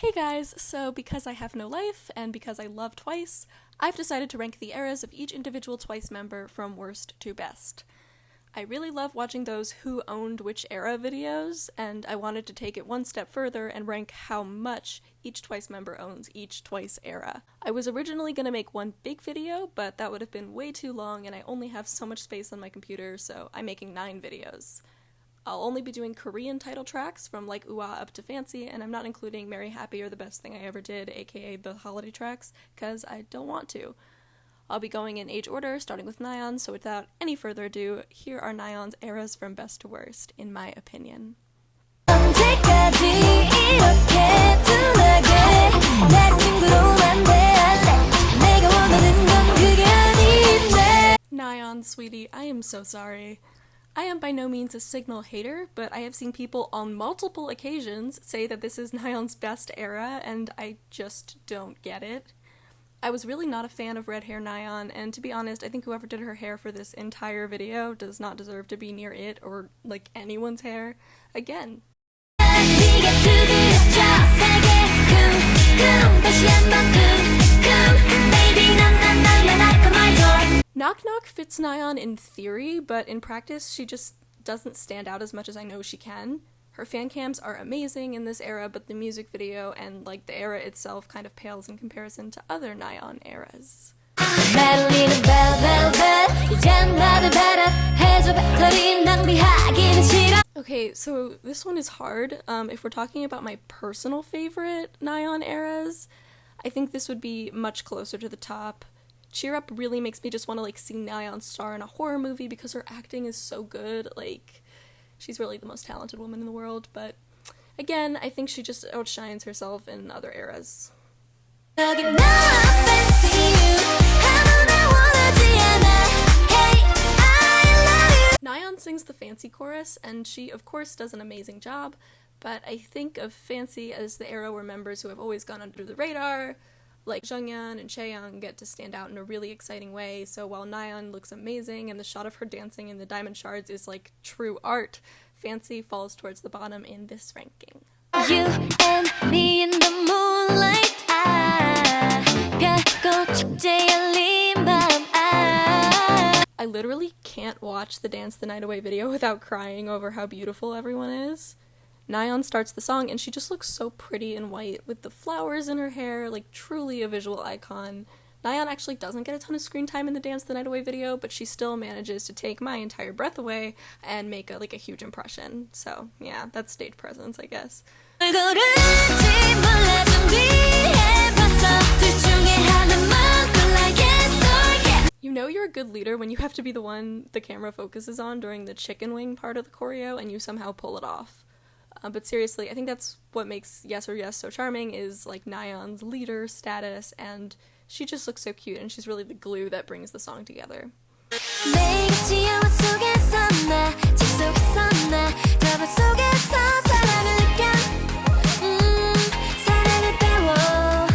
Hey guys, so because I have no life, and because I love Twice, I've decided to rank the eras of each individual Twice member from worst to best. I really love watching those who owned which era videos, and I wanted to take it one step further and rank how much each Twice member owns each Twice era. I was originally going to make one big video, but that would have been way too long and I only have so much space on my computer, so I'm making 9 videos. I'll only be doing Korean title tracks from like Ooh-Ah up to Fancy, and I'm not including Merry Happy or The Best Thing I Ever Did, aka the holiday tracks, because I don't want to. I'll be going in age order, starting with nayeon, so without any further ado, here are nayeon's eras from best to worst, in my opinion. Nayeon, sweetie, I am so sorry. I am by no means a Signal hater, but I have seen people on multiple occasions say that this is nayeon's best era, and I just don't get it. I was really not a fan of red hair nayeon, and to be honest, I think whoever did her hair for this entire video does not deserve to be near it or, like, anyone's hair again. Knock Knock fits nayeon in theory, but in practice she just doesn't stand out as much as I know she can. Her fan cams are amazing in this era, but the music video and like the era itself kind of pales in comparison to other nayeon eras. Okay, so this one is hard. If we're talking about my personal favorite nayeon eras, I think this would be much closer to the top. Cheer Up really makes me just want to like see nayeon star in a horror movie because her acting is so good. Like, she's really the most talented woman in the world, but again, I think she just outshines herself in other eras. Nayeon sings the Fancy chorus, and she of course does an amazing job, but I think of Fancy as the era where members who have always gone under the radar, like Junghyun and Chaeyoung, get to stand out in a really exciting way. So while nayeon looks amazing and the shot of her dancing in the diamond shards is like true art, Fancy falls towards the bottom in this ranking. You and me in the moonlight, I literally can't watch the Dance the Night Away video without crying over how beautiful everyone is. Nayeon starts the song and she just looks so pretty and white with the flowers in her hair, like truly a visual icon. Nayeon actually doesn't get a ton of screen time in the Dance the Night Away video, but she still manages to take my entire breath away and make a huge impression. So yeah, that's stage presence, I guess. You know you're a good leader when you have to be the one the camera focuses on during the chicken wing part of the choreo and you somehow pull it off. But seriously, I think that's what makes Yes or Yes so charming, is like nayeon's leader status, and she just looks so cute and she's really the glue that brings the song together.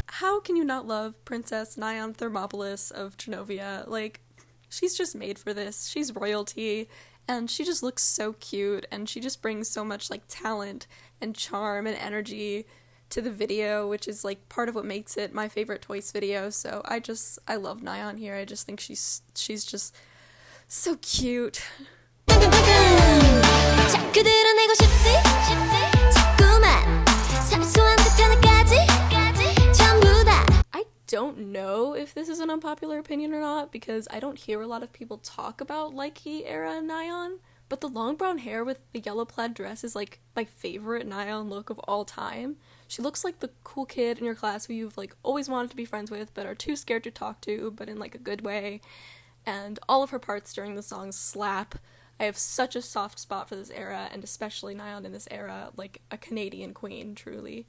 How can you not love Princess Nayeon Thermopolis of Trinovia? Like, she's just made for this. She's royalty. And she just looks so cute, and she just brings so much like talent and charm and energy to the video, which is like part of what makes it my favorite Twice video. So I love nayeon here. I just think she's just so cute. I don't know if this is an unpopular opinion or not, because I don't hear a lot of people talk about Likey era nayeon, but the long brown hair with the yellow plaid dress is like my favorite nayeon look of all time. She looks like the cool kid in your class who you've like always wanted to be friends with but are too scared to talk to, but in like a good way, and all of her parts during the song slap. I have such a soft spot for this era, and especially nayeon in this era, like a Canadian queen, truly.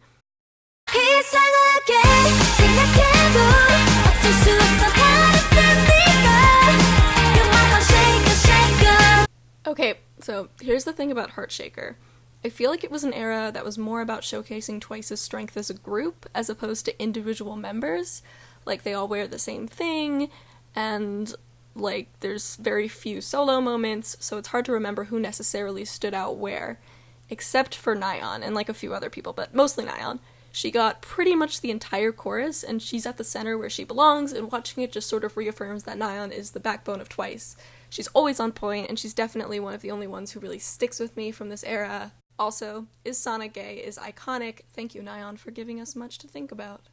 Okay, so here's the thing about Heartshaker. I feel like it was an era that was more about showcasing Twice's strength as a group as opposed to individual members. Like, they all wear the same thing, and like there's very few solo moments, so it's hard to remember who necessarily stood out where, except for nayeon and like a few other people, but mostly nayeon. She got pretty much the entire chorus, and she's at the center where she belongs, and watching it just sort of reaffirms that Nayeon is the backbone of Twice. She's always on point, and she's definitely one of the only ones who really sticks with me from this era. Also, Is Sana Gay is iconic. Thank you, Nayeon, for giving us much to think about.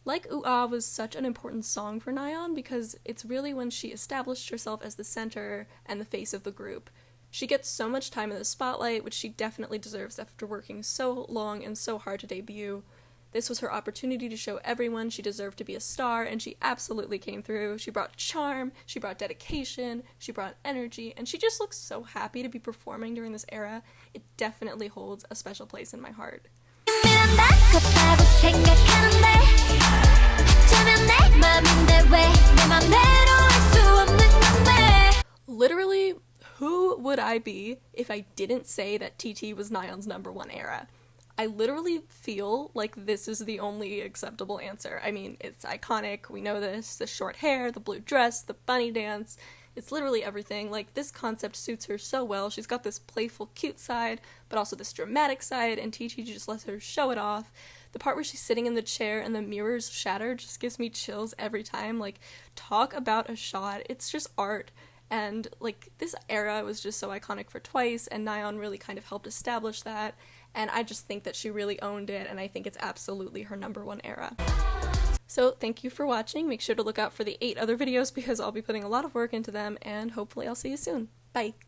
Like Ooh Ah was such an important song for Nayeon because it's really when she established herself as the center and the face of the group. She gets so much time in the spotlight, which she definitely deserves after working so long and so hard to debut. This was her opportunity to show everyone she deserved to be a star, and she absolutely came through. She brought charm, she brought dedication, she brought energy, and she just looks so happy to be performing during this era. It definitely holds a special place in my heart. Literally, who would I be if I didn't say that TT was Nayeon's #1 era? I literally feel like this is the only acceptable answer. I mean, it's iconic, we know this, the short hair, the blue dress, the bunny dance, it's literally everything. Like, this concept suits her so well. She's got this playful, cute side, but also this dramatic side, and TT just lets her show it off. The part where she's sitting in the chair and the mirrors shatter just gives me chills every time. Like, talk about a shot. It's just art. And, like, this era was just so iconic for Twice, and Nayeon really kind of helped establish that. And I just think that she really owned it, and I think it's absolutely her #1 era. So thank you for watching. Make sure to look out for the 8 other videos because I'll be putting a lot of work into them, and hopefully I'll see you soon. Bye!